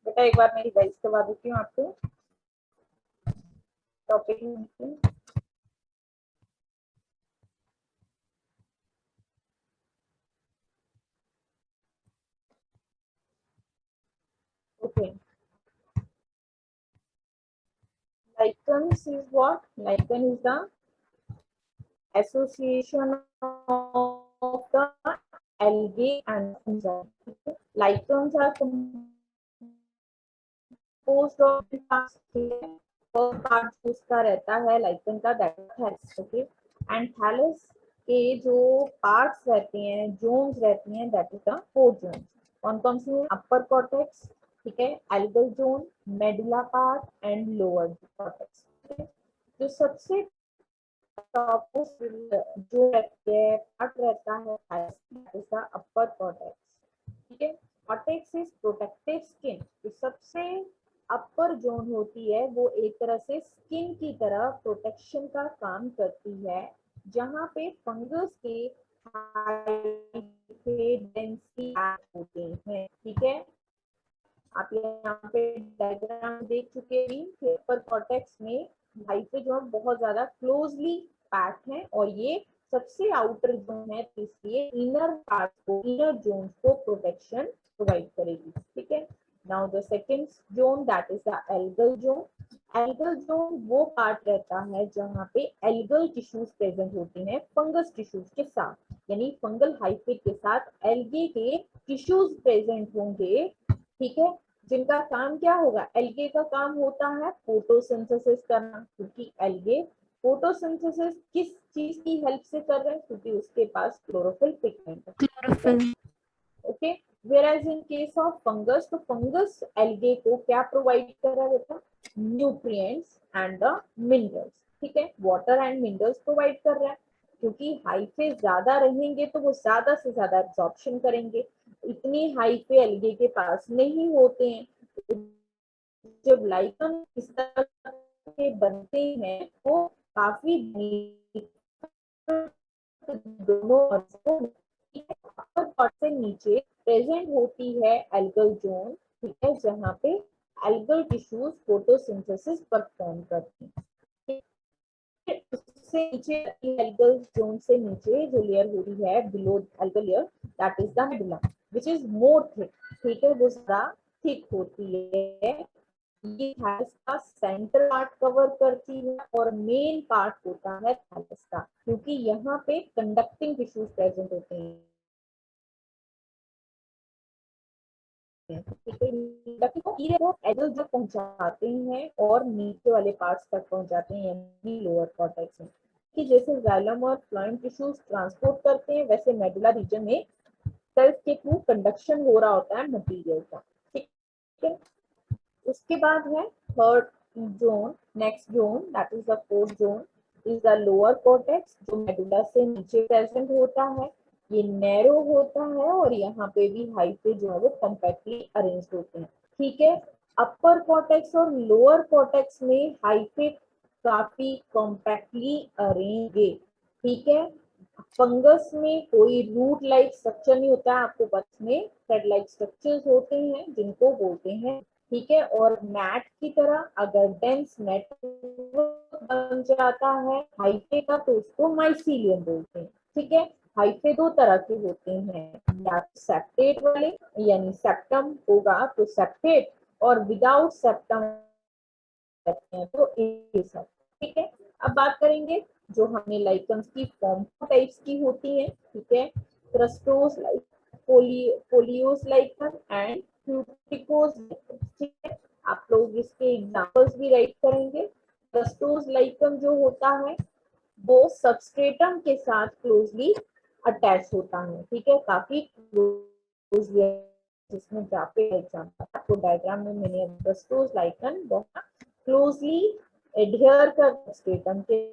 बेटा एक बार मैं रिवाइज करवा देती हूँ आपको टॉपिक में। Okay. Lichens is what? Lichen is the association of the algae and fungi. Lichens are composed of parts. First part उसका रहता है lichen का, that is thallus. Okay. And thallus के जो parts रहते हैं, zones रहती हैं, that is the 4 zones. कौन कौन सी हैं? upper cortex, ठीक है, algal zone, medulla part and lower cortex. जो सबसे टॉप जो पार्ट रहता है अपर कॉर्टेक्स, ठीक है। Cortex is protective skin. जो सबसे अपर जोन होती है वो एक तरह से स्किन की तरह प्रोटेक्शन का काम करती है, जहाँ पे फंगस के डेंसिटी होते हैं, ठीक है। आप यहाँ पे डायग्राम देख चुके हैं। अपर कॉर्टेक्स में हाइफे जो बहुत ज्यादा क्लोजली पैक्ड है और ये सबसे आउटर जोन है, तो इसलिए इनर पार्ट को, इनर जोन को प्रोटेक्शन प्रोवाइड करेगी, ठीक है। Now the second zone that is the algal zone. Algal zone वो पार्ट रहता है जहाँ पे एल्गल टिश्यूज प्रेजेंट होती हैं फंगस टिश्यूज के साथ, यानी फंगल हाइफे के साथ एल्गे के टिश्यूज प्रेजेंट होंगे, ठीक है। जिनका काम क्या होगा? एल्गे का काम होता है फोटोसिंथेसिस करना, क्योंकि एल्गे फोटोसिंथेसिस किस चीज की हेल्प से कर रहे हैं? क्योंकि उसके पास क्लोरोफिल पिगमेंट है, chlorophyll. Okay, whereas in case of fungus, तो फंगस एल्गे को क्या प्रोवाइड कर रहा है बेटा? न्यूट्रिएंट्स एंड द मिनरल्स, ठीक है, वाटर एंड मिनरल्स प्रोवाइड कर रहा है। क्योंकि हाइफे ज्यादा रहेंगे तो वो ज्यादा से ज्यादा एब्जॉर्प्शन करेंगे। इतनी हाइफे एल्गे के पास नहीं होते हैं। जब लाइकन इस तरह के बनते हैं वो काफी दोनों से नीचे प्रेजेंट होती है एल्गल जोन, ठीक है, जहाँ पे एल्गल टिश्यूज फोटोसिंथेसिस परफॉर्म करती हैं। उससे नीचे एल्गल जोन से नीचे जो लेयर हो रही है below algal layer, that is the medulla which is more thick, ठीक है, वो ज्यादा थिक होती है। ये थैलस का सेंटर पार्ट कवर करती है और मेन पार्ट होता है थैलस का, क्योंकि यहाँ पे कंडक्टिंग टिश्यूज प्रेजेंट होते हैं। एल्गल जो पहुंचाते हैं और नीचे वाले पार्ट्स तक पहुंचाते हैं, यानी लोअर कॉर्टेक्स में, कि जैसे जाइलम और फ्लोएम टिश्यूज ट्रांसपोर्ट करते हैं, वैसे मेडुला रीजन में सेल्स के थ्रू कंडक्शन हो रहा होता है मटेरियल का, ठीक है। उसके बाद है third zone, next zone that is the fourth zone is the lower cortex, जो मेडुला से नीचे प्रेजेंट होता है। ये नैरो होता है और यहाँ पे भी हाइफे जो है वो कॉम्पैक्टली अरेंज होते हैं, ठीक है। अपर कॉर्टेक्स और लोअर कॉर्टेक्स में हाइफे काफी कॉम्पैक्टली अरेंज है, ठीक है। फंगस में कोई रूट लाइक स्ट्रक्चर नहीं होता है, आपको पता में थ्रेड लाइक स्ट्रक्चर्स होते हैं जिनको बोलते हैं, ठीक है। और मैट की तरह अगर डेंस नेटवर्क बन जाता है हाइफे का तो उसको माइसीलियम बोलते हैं, ठीक है। हाइफे दो तरह के होते हैं, या सेप्टेट वाले, यानी सेप्टम होगा तो सेप्टेट, और विदाउट सेप्टम तो ए सब, ठीक है। अब बात करेंगे जो हमने लाइकन्स की फॉर्म टाइप्स की होती है, ठीक है। क्रस्टोस लाइक, पोलियोस लाइकन एंड क्यूटिकोस, ठीक है। आप लोग इसके एग्जांपल्स भी राइट करेंगे। क्रस्टोस लाइकन जो होता है वो सबस्ट्रेटम के साथ क्लोजली अटैच होता है, ठीक है, काफी क्लोजली, जिसमें जापे एग्जांपल आपको डायग्राम में मैंने क्रस्टोस लाइकन बहुत क्लोजली एडहियर कर सबस्ट्रेटम के,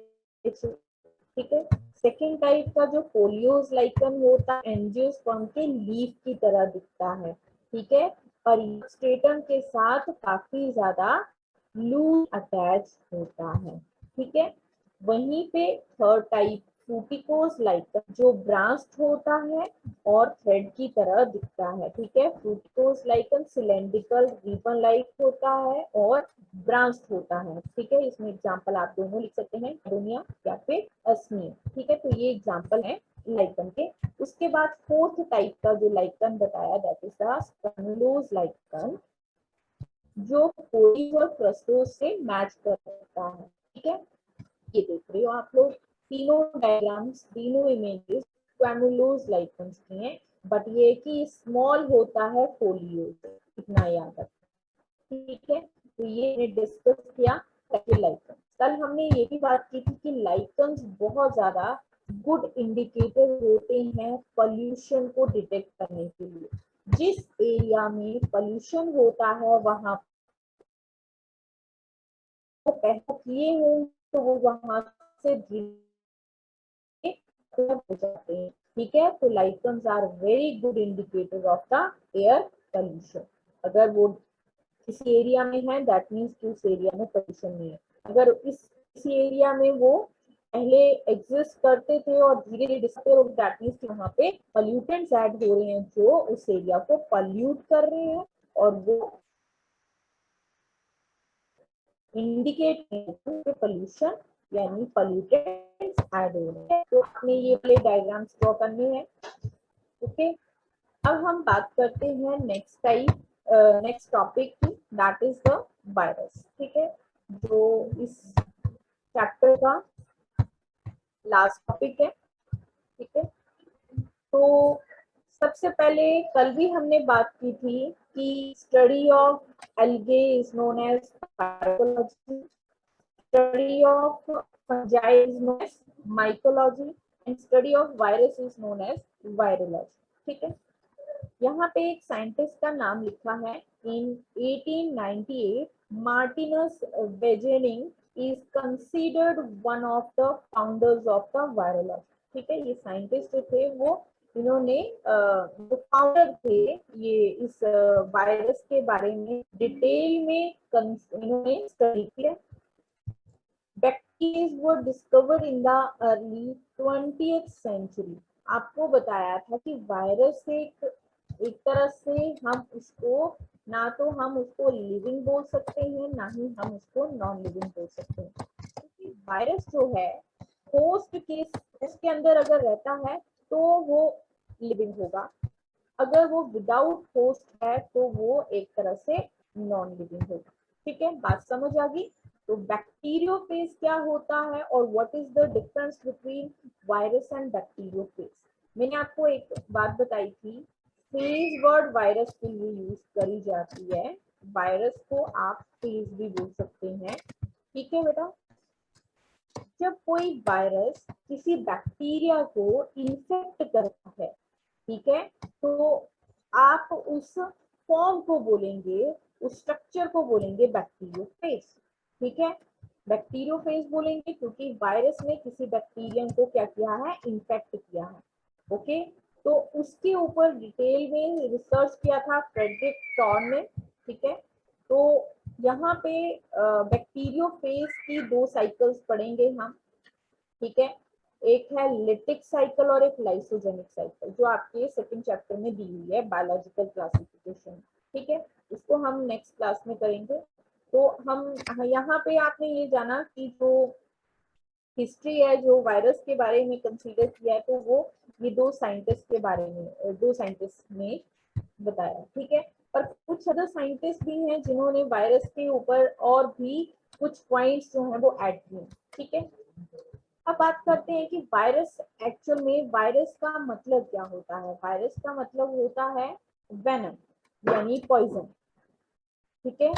ठीक है। सेकेंड टाइप का जो फोलियोस लाइकन होता है एंजियोस्पर्म के लीफ की तरह दिखता है, ठीक है, पर स्ट्रेटम के साथ काफी ज्यादा लूज अटैच होता है, ठीक है। वहीं पे थर्ड टाइप फ्रूटिकोज लाइकन जो ब्रांच्ड होता है और थ्रेड की तरह दिखता है, ठीक है। Fruticose lichen cylindrical ribbon like होता है और ब्रांच्ड होता है, ठीक है। इसमें एग्जांपल आप दोनों लिख सकते हैं, दुनिया या फिर अस्मिया, ठीक है। तो ये एग्जांपल है लाइकन के। उसके बाद फोर्थ टाइप का जो लाइकन बताया दैट इज द स्पैनुलोज लाइकन, जो कोई और क्रस्टोस से मैच करता है, ठीक है। ये देख रहे हो आप लोग, तीनों डायग्राम्स, तीनों इमेजेस स्पैनुलोज लाइकन्स की हैं, बट ये कि स्मॉल होता है फोलियो, इतना याद रखना, ठीक है। तो ये डिस्कस किया लाइकन। कल हमने ये भी बात की थी कि लाइकन्स बहुत ज्यादा गुड इंडिकेटर होते हैं पॉल्यूशन को डिटेक्ट करने के लिए। जिस एरिया में पॉल्यूशन होता है वहां पहले किए हों तो वो वहां से हो जाते हैं, ठीक है। तो lichens are very good indicator of the air pollution. अगर वो किसी एरिया में है दैट मीन्स कि उस एरिया में पोल्यूशन नहीं है। अगर इसी एरिया में वो पहले एग्जिस्ट करते थे और धीरे धीरे डिस्पेयर हो दैट मीन्स कि वहां पे पोल्यूटेंट्स ऐड हो रहे हैं जो उस एरिया को पोल्यूट कर रहे हैं, और वो इंडिकेट पोल्यूशन यानी पोल्यूटेंट्स ऐड हो रहे हैं। तो आपने ये वाले डायग्राम्स ड्रॉ करने हैं, ओके। अब हम बात करते हैं नेक्स्ट टॉपिक की, दैट इज द वायरस, ठीक है, जो इस चैप्टर का लास्ट टॉपिक है, ठीक है। तो सबसे पहले कल भी हमने बात की थी कि study of algae is known as phytology, study of fungi is known as mycology and study of virus is known as virology, ठीक है। यहाँ पे एक साइंटिस्ट का नाम लिखा है, in 1898 Martinus Beijerinck is considered one of the founders of the virology, ठीक है। ये साइंटिस्ट जो थे वो इन्होंने जो फाउंडर थे ये इस वायरस के बारे में डिटेल में इन्होंने स्टडी किया। Bacteria were discovered in the early 20th century। आपको बताया था कि वायरस एक तरह से हम उसको ना तो हम उसको लिविंग बोल सकते हैं ना ही हम उसको नॉन लिविंग बोल सकते हैं, क्योंकि वायरस जो है होस्ट के उसके अंदर अगर रहता है तो वो लिविंग होगा, अगर वो विदाउट होस्ट है तो वो एक तरह से नॉन लिविंग होगा, ठीक है। बात समझ आ गई। तो बैक्टीरियोफेज क्या होता है और what is the difference between virus and bacteriophage. मैंने आपको एक बात बताई थी, फेज वर्ड वायरस के लिए यूज करी जाती है, वायरस को आप फेज भी बोल सकते हैं, ठीक है बेटा। जब कोई वायरस किसी बैक्टीरिया को इन्फेक्ट करता है, ठीक है, तो आप उस फॉर्म को बोलेंगे, उस स्ट्रक्चर को बोलेंगे बैक्टीरियोफेज, ठीक है। बैक्टीरियोफेज बोलेंगे क्योंकि वायरस ने किसी बैक्टीरियम को क्या किया है, इन्फेक्ट किया है, ओके। तो उसके ऊपर डिटेल में रिसर्च किया था फ्रेडरिक टॉर्न ने, ठीक है। तो यहाँ पे बैक्टीरियोफेज की दो साइकिल्स पढ़ेंगे हम, ठीक है। एक है लिटिक साइकिल और एक लाइसोजेनिक साइकिल, जो आपके सेकंड चैप्टर में दी हुई है बायोलॉजिकल क्लासिफिकेशन, ठीक है। इसको हम नेक्स्ट क्लास में करेंगे। तो हम यहाँ पे आपने ये जाना कि जो हिस्ट्री है जो वायरस के बारे में कंसीडर किया है, तो वो ये दो साइंटिस्ट के बारे में दो साइंटिस्ट ने बताया, ठीक है। पर कुछ अदर साइंटिस्ट भी हैं जिन्होंने वायरस के ऊपर और भी कुछ पॉइंट्स जो है वो ऐड किए, ठीक है। अब बात करते हैं कि वायरस एक्चुअल में वायरस का मतलब क्या होता है। वायरस का मतलब होता है वेनम यानी पॉइजन, ठीक है।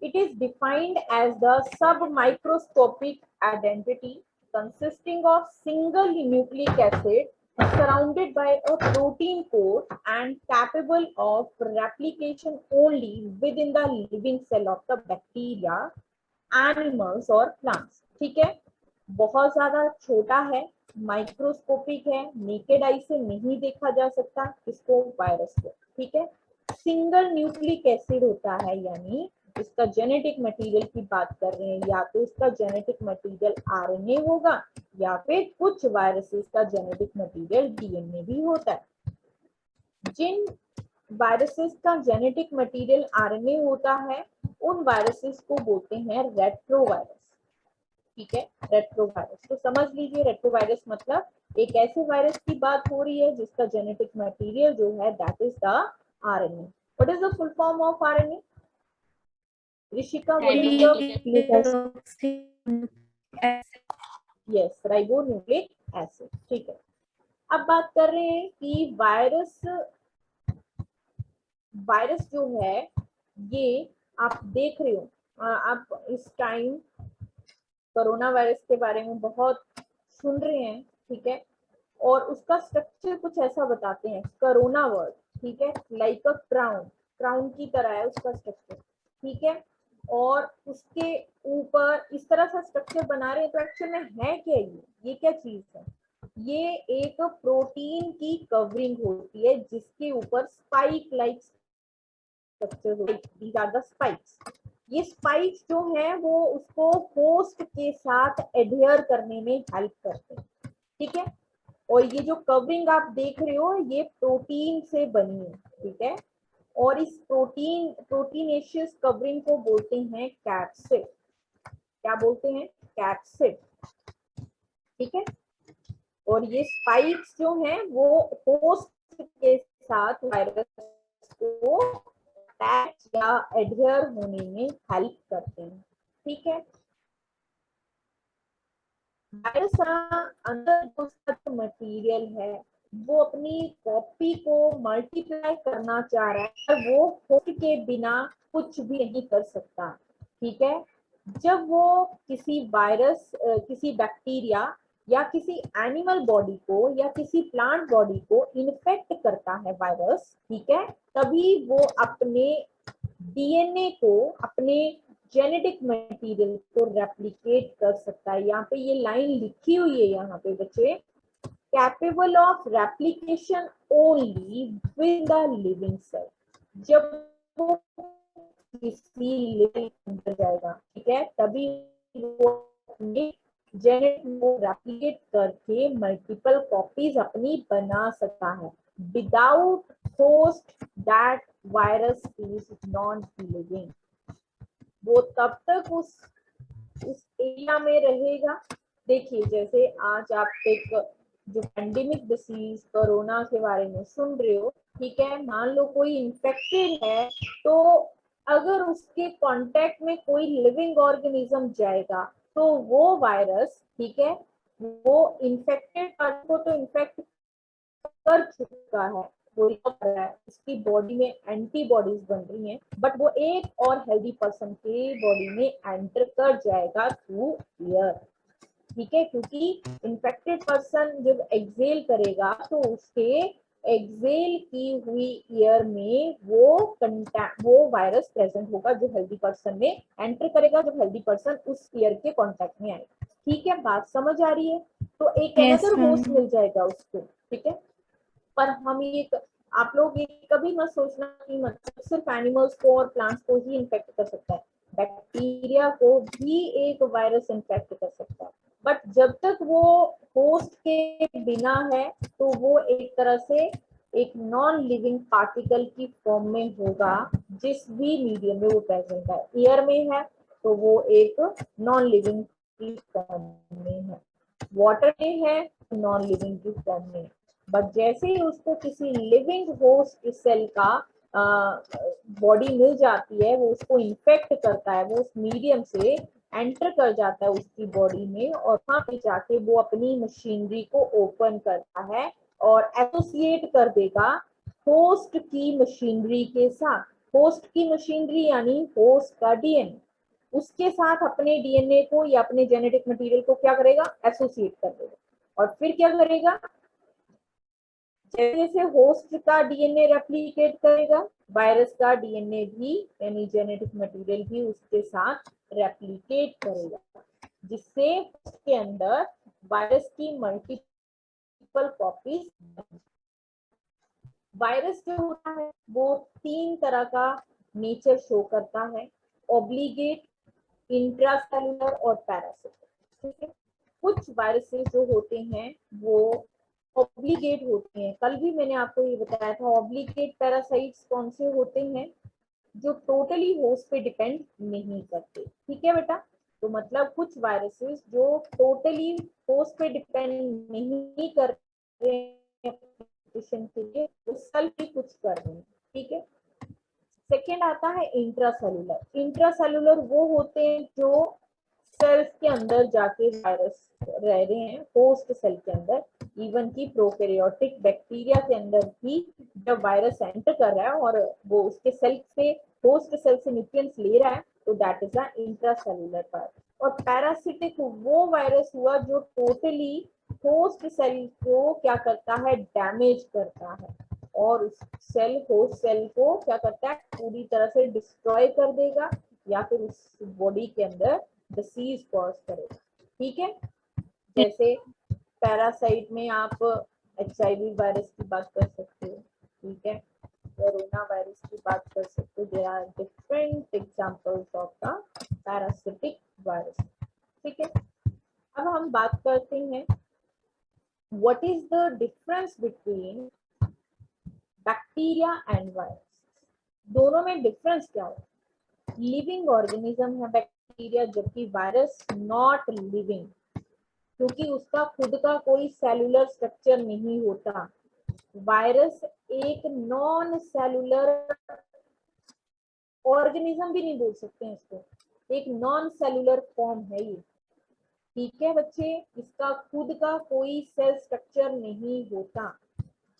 It is defined as the submicroscopic identity consisting of single nucleic acid surrounded by a protein coat and capable of replication only within the living cell of the bacteria, animals or plants, ठीक है। बहुत ज्यादा छोटा है, microscopic है, naked eye से नहीं देखा जा सकता, इसको वायरस को, ठीक है। सिंगल न्यूक्लिक एसिड होता है यानी इसका जेनेटिक मटेरियल की बात कर रहे हैं, या तो इसका जेनेटिक मटेरियल आरएनए होगा या फिर कुछ वायरसेस का जेनेटिक मटेरियल डीएनए भी होता है। जिन वायरसेस का जेनेटिक मटेरियल आरएनए होता है उन वायरसेस को बोलते हैं रेट्रोवायरस। ठीक है, रेट्रोवायरस तो समझ लीजिए, रेट्रोवायरस मतलब एक ऐसे वायरस की बात हो रही है जिसका जेनेटिक मटेरियल जो है that is the RNA. What is the full form of RNA? Rishika, what is the? Yes, ribonucleic acid. ठीक है, अब बात कर रहे हैं कि वायरस जो है ये आप देख रहे हो, आप इस टाइम कोरोना वायरस के बारे में बहुत सुन रहे हैं। ठीक है, और उसका स्ट्रक्चर कुछ ऐसा बताते हैं, कोरोना वर्ड। ठीक है, लाइक अ क्राउन, क्राउन की तरह है उसका स्ट्रक्चर। ठीक है, और उसके ऊपर इस तरह सा स्ट्रक्चर बना रहे हैं, तो एक्चुअल में है क्या ये क्या चीज है? ये एक प्रोटीन की कवरिंग होती है जिसके ऊपर स्पाइक लाइक स्ट्रक्चर होती है। These are the spikes. ये स्पाइक्स जो है वो उसको होस्ट के साथ एडहेयर करने में हेल्प करते हैं। ठीक है, और ये जो कवरिंग आप देख रहे हो ये प्रोटीन से बनी है। ठीक है, और इस प्रोटीनेशियस कवरिंग को बोलते हैं कैप्सिड। क्या बोलते हैं? कैप्सिड। ठीक है, और ये स्पाइक्स जो हैं वो होस्ट के साथ वायरस को अटैच या एडहेयर होने में हेल्प करते हैं। ठीक है, वायरस अंदर जो उसका मटेरियल है वो अपनी कॉपी को मल्टीप्लाई करना चाह रहा है, पर वो होस्ट के बिना कुछ भी नहीं कर सकता। ठीक है, जब वो किसी वायरस, किसी बैक्टीरिया या किसी एनिमल बॉडी को या किसी प्लांट बॉडी को इन्फेक्ट करता है वायरस, ठीक है, तभी वो अपने डीएनए को, अपने जेनेटिक मटेरियल को रेप्लिकेट कर सकता है। यहाँ पे ये लाइन लिखी हुई है यहाँ पे बच्चे, capable of replication only with the living cell. जब वो किसी लिविंग अंदर जाएगा, ठीक है, तभी वो अपने जेनेटिक को रेप्लिकेट करके मल्टीपल कॉपीज अपनी बना सकता है। Without host that virus is non living. वो तब तक उस एरिया में रहेगा। देखिए, जैसे आज आप एक जो पेंडेमिक डिसीज कोरोना के बारे में सुन रहे हो, ठीक है, मान लो कोई इन्फेक्टेड है, तो अगर उसके कांटेक्ट में कोई लिविंग ऑर्गेनिज्म जाएगा तो वो वायरस, ठीक है, वो इन्फेक्टेड पार्ट को तो इन्फेक्ट कर चुका है, वो कर रहा है, उसकी बॉडी में एंटीबॉडीज बन रही हैं, बट वो एक और हेल्दी पर्सन के बॉडी में एंटर कर जाएगा थ्रू एयर। ठीक है, क्योंकि इन्फेक्टेड पर्सन जब एक्सेल करेगा तो उसके एक्सेल की हुई एयर में वो वायरस प्रेजेंट होगा जो हेल्दी पर्सन में एंटर करेगा, जब हेल्दी पर्सन उस एयर के कांटेक्ट में आएगा। ठीक है, बात समझ आ रही है? तो एक अनदर होस्ट मिल जाएगा उसको। ठीक है, पर हम ये, आप लोग ये कभी मत सोचना कि मतलब सिर्फ एनिमल्स को और प्लांट्स को ही इन्फेक्ट कर सकता है, बैक्टीरिया को भी एक वायरस इन्फेक्ट कर सकता है, बट जब तक वो होस्ट के बिना है तो वो एक तरह से एक नॉन लिविंग पार्टिकल की फॉर्म में होगा। जिस भी मीडियम में वो प्रेजेंट है, एयर में है तो वो एक नॉन लिविंग की फॉर्म में है, वाटर में है नॉन लिविंग की फॉर्म में। बट जैसे ही उसको किसी लिविंग होस्ट सेल का बॉडी मिल जाती है, वो उसको इन्फेक्ट करता है, वो उस मीडियम से एंटर कर जाता है उसकी बॉडी में, और वहां पे जाके वो अपनी मशीनरी को ओपन करता है और एसोसिएट कर देगा होस्ट की मशीनरी के साथ। होस्ट की मशीनरी यानी होस्ट का डीएनए, उसके साथ अपने डीएनए को या अपने जेनेटिक मटेरियल को क्या करेगा? एसोसिएट कर देगा। और फिर क्या करेगा? जैसे होस्ट का डीएनए रेप्लिकेट करेगा, वायरस का डीएनए भी यानी जेनेटिक मटेरियल भी उसके साथ रेप्लिकेट करेगा, जिससे उसके अंदर वायरस की मल्टीपल कॉपीज। वायरस जो होता है वो 3 तरह का नेचर शो करता है। ऑब्लिगेट, इंट्रासेलुलर और पैरासिटिक। ठीक है, कुछ वायरसेस जो होते हैं वो ऑब्लिगेट होते हैं। कल भी मैंने आपको ये बताया था, ऑब्लिगेट पैरासाइट्स कौन से होते हैं, जो टोटली होस्ट पे डिपेंड नहीं करते। ठीक है बेटा, तो मतलब कुछ वायरसेस जो टोटली होस्ट पे डिपेंड नहीं कर रहे हैं के लिए, वो सेल्फ ही कुछ कर रहे हैं। ठीक है, सेकेंड आता है इंट्रासेलुलर। इंट्रासेलुलर वो होते हैं जो सेल्स के अंदर जाके वायरस रह रहे हैं, होस्ट सेल के अंदर। इवन की प्रोकैरियोटिक बैक्टीरिया के अंदर भी जब वायरस एंटर कर रहा है और वो उसके सेल से, होस्ट सेल से न्यूट्रिएंट्स ले रहा है, तो that is a intracellular part. और पैरासिटिक वो वायरस हुआ जो टोटली होस्ट सेल को क्या करता है, डैमेज करता है, और उस सेल, होस्ट सेल को क्या करता है, पूरी तरह से डिस्ट्रॉय कर देगा, या फिर उस बॉडी के अंदर डिसीज कॉज करेगा। ठीक है, जैसे पैरासाइट में आप HIV वायरस की बात कर सकते हो, ठीक है, कोरोना वायरस की बात कर सकते हो। There are different examples of the parasitic virus. ठीक है, अब हम बात करते हैं what is the difference between bacteria and virus. दोनों में डिफरेंस क्या होता है? लिविंग ऑर्गेनिज्म है बैक्टीरिया, जबकि वायरस नॉट लिविंग, क्योंकि उसका खुद का कोई सेलुलर स्ट्रक्चर नहीं होता। वायरस एक नॉन सेलुलर ऑर्गेनिज्म भी नहीं बोल सकते हैं इसको, एक नॉन सेलुलर फॉर्म है ये। ठीक है बच्चे, इसका खुद का कोई सेल स्ट्रक्चर नहीं होता।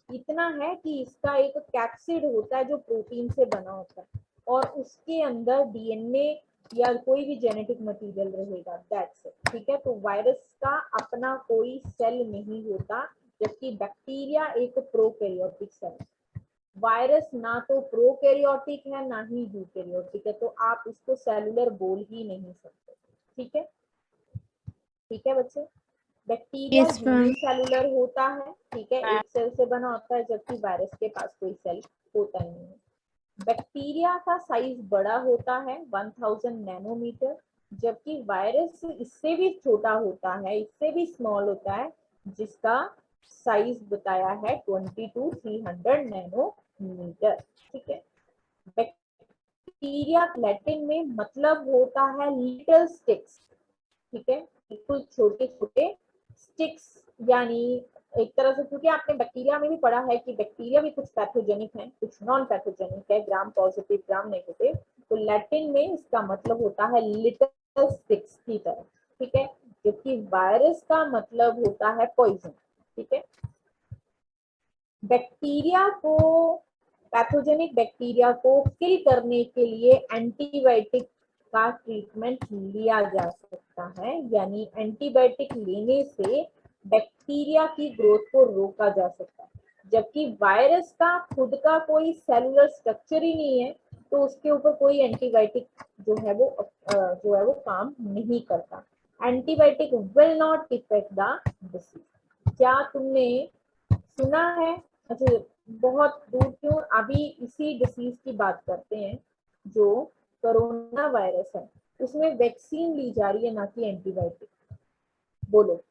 इतना है कि इसका एक कैप्सिड होता है जो प्रोटीन से बना होता है, और उसके अंदर DNA या कोई भी जेनेटिक मटेरियल रहेगा, दैट्स इट। ठीक है, तो वायरस का अपना कोई सेल नहीं होता, जबकि बैक्टीरिया एक प्रोकैरियोटिक सेल। वायरस ना तो प्रोकैरियोटिक है ना ही यूकैरियोटिक है, तो आप इसको सेलुलर बोल ही नहीं सकते। ठीक है, ठीक है बच्चे, बैक्टीरिया Yes, ma'am. यूनिसेलुलर होता है, ठीक है, एक सेल से बना होता है, जबकि वायरस के पास कोई सेल होता नहीं है। बैक्टीरिया का साइज बड़ा होता है 1000 नैनोमीटर, जबकि वायरस इससे भी छोटा होता है, इससे भी स्मॉल होता है, जिसका साइज बताया है 20 to 300 नैनोमीटर। ठीक है, बैक्टीरिया लैटिन में मतलब होता है लिटिल स्टिक्स। ठीक है, बिल्कुल छोटे छोटे स्टिक्स, यानी एक तरह से, क्योंकि आपने बैक्टीरिया में भी पढ़ा है कि बैक्टीरिया भी कुछ पैथोजेनिक है, कुछ नॉन पैथोजेनिक है, ग्राम पॉजिटिव ग्राम नेगेटिव, तो लैटिन में इसका मतलब होता है लिटिल स्टिक्स की तरह। ठीक है, जबकि वायरस का मतलब होता है पॉइजन। ठीक है, बैक्टीरिया को, पैथोजेनिक बैक्टीरिया को किल करने के लिए एंटीबायोटिक का ट्रीटमेंट लिया जा सकता है, यानी एंटीबायोटिक लेने से बैक्टीरिया की ग्रोथ को रोका जा सकता है। जबकि वायरस का खुद का कोई सेलुलर स्ट्रक्चर ही नहीं है, तो उसके ऊपर कोई एंटीबायोटिक जो है वो काम नहीं करता। Antibiotic will not effect the disease. क्या तुमने सुना है? अच्छा, बहुत दूर क्यों, अभी इसी डिसीज की बात करते हैं जो कोरोना वायरस है, उसमें वैक्सीन ली जा रही है ना कि एंटीबायोटिक। बोलो,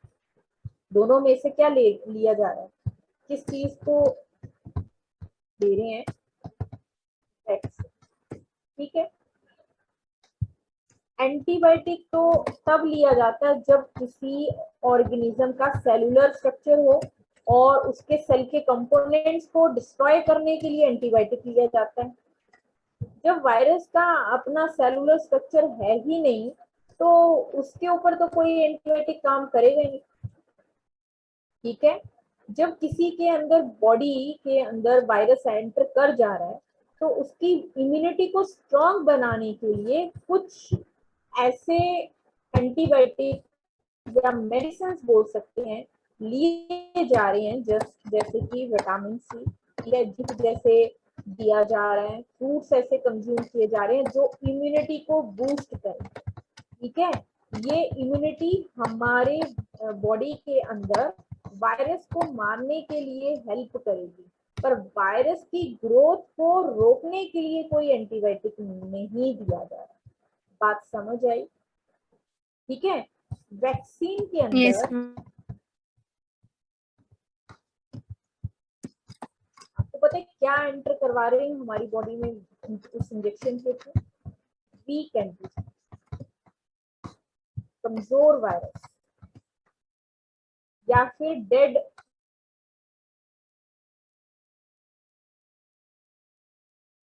दोनों में से क्या लिया जा रहा है, किस चीज को ले रहे हैं? वैक्सीन। ठीक है, एंटीबायोटिक तो तब लिया जाता है जब किसी ऑर्गेनिज्म का सेलुलर स्ट्रक्चर हो, और उसके सेल के कंपोनेंट्स को डिस्ट्रॉय करने के लिए एंटीबायोटिक लिया जाता है। जब वायरस का अपना सेलुलर स्ट्रक्चर है ही नहीं, तो उसके ऊपर तो कोई एंटीबायोटिक काम करेगा नहीं। ठीक है, जब किसी के अंदर, बॉडी के अंदर वायरस एंटर कर जा रहा है, तो उसकी इम्यूनिटी को स्ट्रॉन्ग बनाने के लिए कुछ ऐसे एंटीबायोटिक या मेडिसिन बोल सकते हैं लिए जा रहे हैं, जैसे कि विटामिन सी या जिंक जैसे दिया जा रहा है, फ्रूट्स ऐसे कंज्यूम किए जा रहे हैं जो इम्यूनिटी को बूस्ट करें। ठीक है, ये इम्यूनिटी हमारे बॉडी के अंदर वायरस को मारने के लिए हेल्प करेगी, पर वायरस की ग्रोथ को रोकने के लिए कोई एंटीबायोटिक नहीं दिया जा रहा। बात समझ आई? ठीक है, वैक्सीन के Yes, अंदर ma'am. आपको पता है क्या एंटर करवा रहे हैं हमारी बॉडी में उस इंजेक्शन के थ्रू? वीक एंटीजन, कमजोर वायरस या फिर डेड